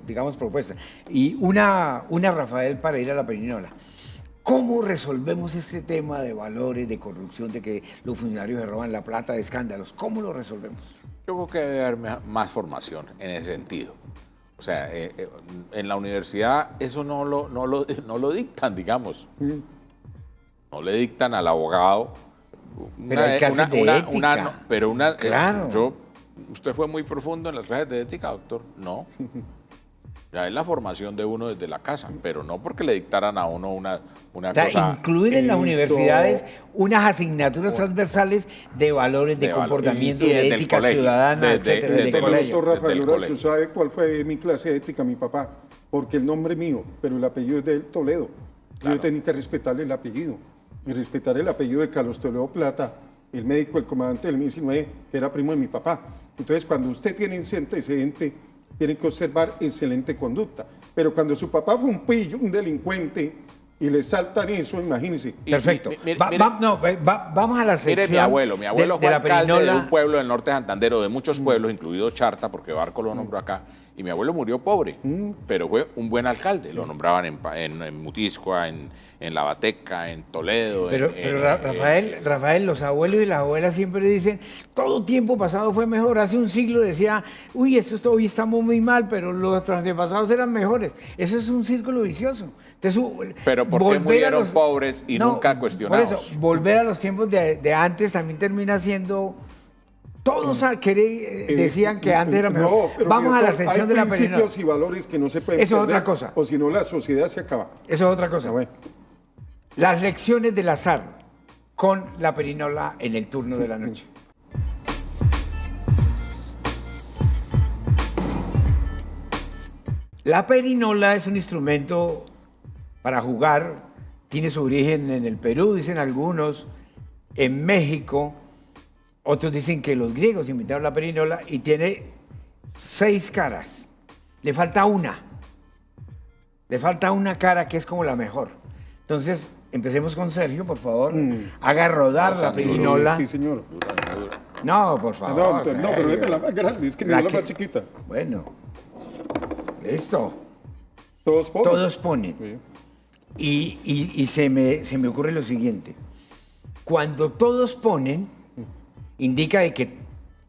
digamos, propuestas. Y una, Rafael, para ir a la perinola. ¿Cómo resolvemos este tema de valores, de corrupción, de que los funcionarios se roban la plata, de escándalos? ¿Cómo lo resolvemos? Yo creo que debe haber más formación en ese sentido. O sea, en la universidad eso no lo dictan, digamos. No le dictan al abogado. Pero hay clases de ética. Claro. ¿Usted fue muy profundo en las clases de ética, doctor? No. Ya es la formación de uno desde la casa, pero no porque le dictaran a uno una cosa. Incluir en las universidades unas asignaturas transversales de valores, de comportamiento, de ética ciudadana, etcétera. Desde el colegio. Doctor Rafael Horacio, ¿sabe cuál fue mi clase de ética? Mi papá. Porque el nombre mío, pero el apellido es de Toledo. Claro. Yo tenía que respetarle el apellido. Y respetar el apellido de Carlos Toledo Plata, el médico, el comandante del MI-19, que era primo de mi papá. Entonces, cuando usted tiene ese antecedente, tiene que observar excelente conducta. Pero cuando su papá fue un pillo, un delincuente, y le saltan eso, imagínense. Perfecto. Vamos a la sección. Mire, mi abuelo fue alcalde de un pueblo del norte de Santander, o de muchos pueblos, incluido Charta, porque Barco lo nombró acá. Y mi abuelo murió pobre, pero fue un buen alcalde. Lo nombraban en Mutiscoa, en La Bateca, en Toledo. Pero Rafael, los abuelos y las abuelas siempre dicen, todo tiempo pasado fue mejor. Hace un siglo decía, hoy estamos muy mal, pero los antepasados eran mejores. Eso es un círculo vicioso. Entonces, pero ¿por qué murieron pobres y nunca cuestionados? Por eso, volver a los tiempos de antes también termina siendo... Todos decían que antes era mejor. No, vamos a la sección de la perinola. Hay principios y valores que no se pueden Eso perder, es otra cosa. O si no, la sociedad se acaba. Eso es otra cosa. Bueno. Las lecciones del azar con la perinola en el turno de la noche. La perinola es un instrumento para jugar. Tiene su origen en el Perú, dicen algunos, en México. Otros dicen que los griegos inventaron la perinola y tiene 6 caras. Le falta una. Le falta una cara que es como la mejor. Entonces, empecemos con Sergio, por favor. Haga rodar la perinola. Sí, señor. No, por favor. No, pero es la más grande, es que la más chiquita. Bueno. Listo. Todos ponen. Todos ponen. Sí. Y se me ocurre lo siguiente. Cuando todos ponen, indica de que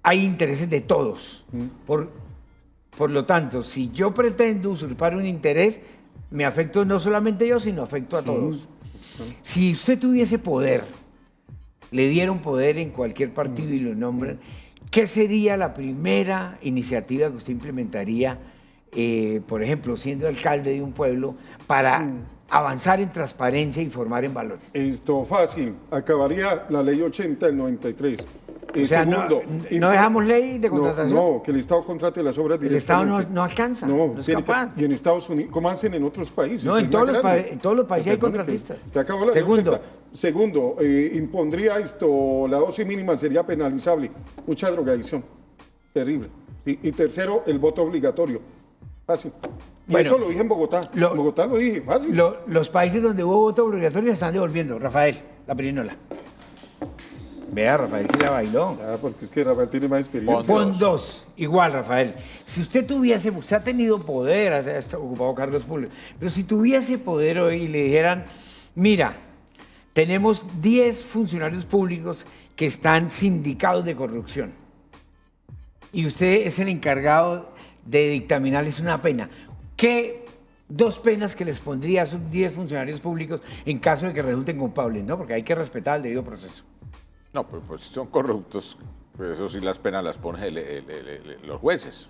hay intereses de todos. Por lo tanto, si yo pretendo usurpar un interés, me afecto no solamente yo, sino afecto a todos. Si usted tuviese poder, le dieron poder en cualquier partido y lo nombran, ¿qué sería la primera iniciativa que usted implementaría, por ejemplo, siendo alcalde de un pueblo, para avanzar en transparencia y formar en valores? Esto fácil. Acabaría la ley 80 del 93. O sea, segundo, no dejamos ley de contratación. No, que el Estado contrate las obras El Estado directamente. no alcanza, no es capaz. Y en Estados Unidos, ¿cómo hacen en otros países? No, en todos los Países países hay contratistas. Se acabó la Segundo. Segundo, impondría esto, la dosis mínima sería penalizable. Mucha drogadicción. Terrible. Sí. Y tercero, el voto obligatorio. Fácil. Y Bueno, eso lo dije en Bogotá. En Bogotá lo dije, fácil. Los países donde hubo voto obligatorio están devolviendo. Rafael, la pirinola. Vea, Rafael sí la bailó. Ah, porque es que Rafael tiene más experiencia. Pon 2. Igual, Rafael. Si usted ha tenido poder, ha ocupado cargos públicos, pero si tuviese poder hoy y le dijeran, mira, tenemos 10 funcionarios públicos que están sindicados de corrupción y usted es el encargado de dictaminarles una pena, ¿qué 2 penas que les pondría a esos 10 funcionarios públicos en caso de que resulten culpables? ¿No? Porque hay que respetar el debido proceso. No, pues si son corruptos, pues eso sí las penas las ponen los jueces.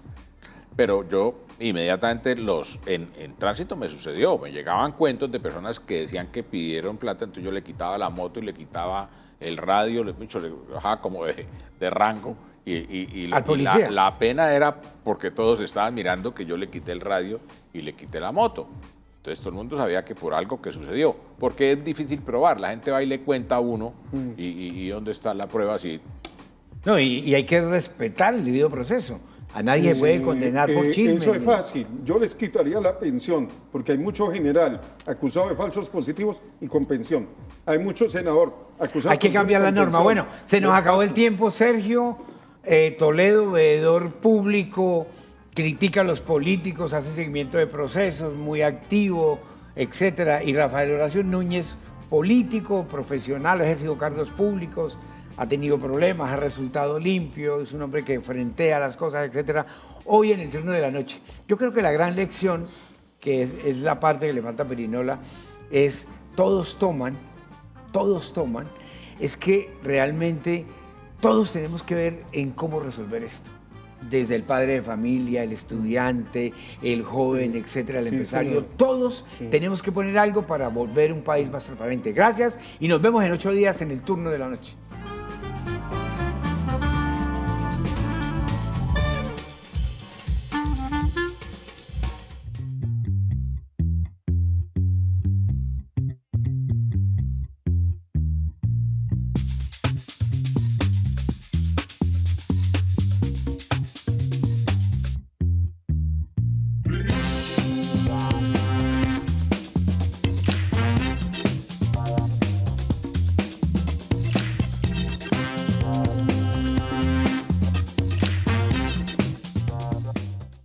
Pero yo inmediatamente en tránsito me sucedió, me llegaban cuentos de personas que decían que pidieron plata, entonces yo le quitaba la moto y le quitaba el radio, le bajaba como de rango. ¿Al policía? La pena era porque todos estaban mirando que yo le quité el radio y le quité la moto. Entonces todo el mundo sabía que por algo que sucedió, porque es difícil probar, la gente va y le cuenta a uno y ¿dónde está la prueba? Así. No, y hay que respetar el debido proceso. A nadie se puede condenar por chisme. Eso es fácil. Yo les quitaría la pensión, porque hay mucho general acusado de falsos positivos y con pensión. Hay mucho senador acusado. Hay que cambiar la norma. Bueno, se nos acabó el tiempo, Sergio. Toledo, veedor público, critica a los políticos, hace seguimiento de procesos, muy activo, etcétera. Y Rafael Horacio Núñez, político, profesional, ha ejercido cargos públicos, ha tenido problemas, ha resultado limpio, es un hombre que frentea las cosas, etcétera. Hoy en el turno de la noche. Yo creo que la gran lección, que es la parte que le falta a Pirinola, es todos toman, es que realmente todos tenemos que ver en cómo resolver esto. Desde el padre de familia, el estudiante, el joven, etcétera, el empresario. Señor. Todos tenemos que poner algo para volver un país más transparente. Gracias y nos vemos en 8 días en el turno de la noche.